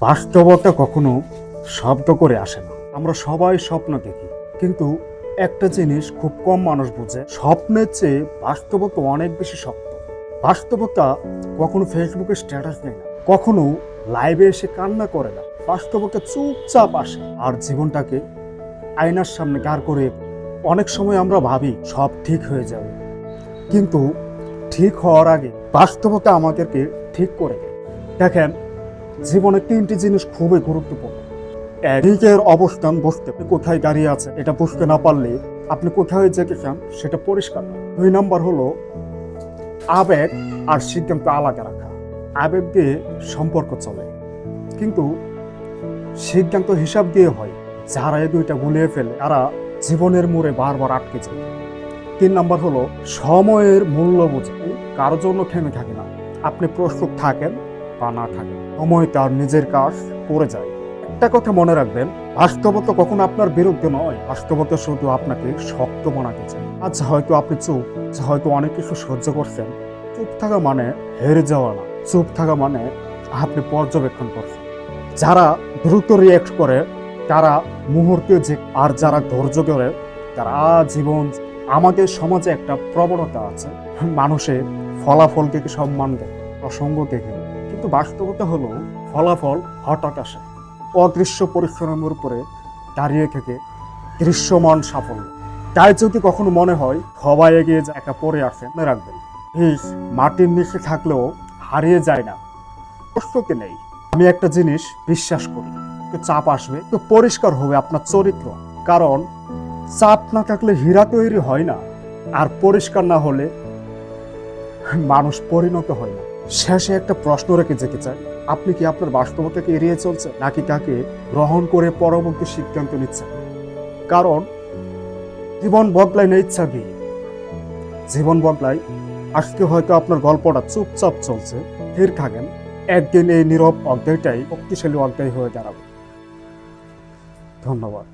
বাস্তবতা কখনো শব্দ করে আসে না। আমরা সবাই স্বপ্ন দেখি, কিন্তু একটা জিনিস খুব কম মানুষ বোঝে, স্বপ্নের চেয়ে বাস্তবতা অনেক বেশি শক্ত। বাস্তবতা কখনো ফেসবুকে স্ট্যাটাস দেয় না, কখনো লাইভে এসে কান্না করে না। বাস্তবতা চুপচাপ আসে আর জীবনটাকে আয়নার সামনে দাঁড় করে। অনেক সময় আমরা ভাবি সব ঠিক হয়ে যাবে, কিন্তু ঠিক হওয়ার আগে বাস্তবতা আমাদেরকে ঠিক করে দেয়। দেখেন, জীবনে তিনটি জিনিস খুবই গুরুত্বপূর্ণ। এক, নিজের অবস্থান বুঝতে, কোথায় দাঁড়িয়ে আছে এটা বুঝতে না পারলে আপনি কোথায় যেতে চান সেটা পরিষ্কার নয়। 2 নাম্বার হলো আবেগ আর সিদ্ধান্ত আলাদা রাখা। আবেগ দিয়ে সম্পর্ক চলে, কিন্তু সিদ্ধান্ত হিসাব দিয়ে হয়। যারা এই দুইটা গুলিয়ে ফেলে তারা জীবনের মোড়ে বারবার আটকে যায়। 3 নাম্বার হলো সময়ের মূল্য বোঝে। কারোর জন্য থেমে থাকে না, আপনি প্রস্তুত থাকেন বা না থাকেন, সময় তার নিজের কাজ করে যায়। একটা কথা মনে রাখবেন, বাস্তবতা কখনো আপনার বিরুদ্ধে নয়, বাস্তবতা শুধু আপনাকে শক্ত বানাতে চায়। আজ হয়তো আপনি চুপ, হয়তো অনেক কিছু সহ্য করছেন। চুপ থাকা মানে হেরে যাওয়া না, চুপ থাকা মানে আপনি পর্যবেক্ষণ করছেন। যারা দ্রুত রিঅ্যাক্ট করে তারা মুহূর্তে যে, আর যারা ধৈর্য ধরে তারা আজীবন। আমাদের সমাজে একটা প্রবণতা আছে, মানুষের ফলাফলকে সম্মান দেয়, প্রসঙ্গ দেখে। কিন্তু বাস্তবতা হলো ফলাফল হঠাৎ আসে, অদৃশ্য পরিশ্রমের উপরে দাঁড়িয়ে থেকে দৃশ্যমান সাফল্য। তাই যদি কখনো মনে হয় সবাই এগিয়ে যায়, একা পড়ে আসে, মনে রাখবেন বীজ মাটির নিচে থাকলেও হারিয়ে যায় না, প্রস্তুতি নেই। আমি একটা জিনিস বিশ্বাস করি, তো চাপ আসবে, তো পরিষ্কার হবে আপনার চরিত্র। কারণ চাপ না থাকলে হীরা তৈরি হয় না, আর পরিষ্কার না হলে মানুষ পরিণত হয় না। শেষে একটা প্রশ্ন রেখে যেতে চাই, আপনি কি আপনার বাস্তবতাকে এড়িয়ে চলছেন, নাকি তাকে গ্রহণ করে পরবর্তী সিদ্ধান্ত নিচ্ছেন? কারণ জীবন বদলায় না ইচ্ছা দিয়ে, জীবন বদলায়। আজকে হয়তো আপনার গল্পটা চুপচাপ চলছে, স্থির থাকেন, একদিন এই নীরব অধ্যায়টাই শক্তিশালী অধ্যায় হয়ে দাঁড়াবে। ধন্যবাদ।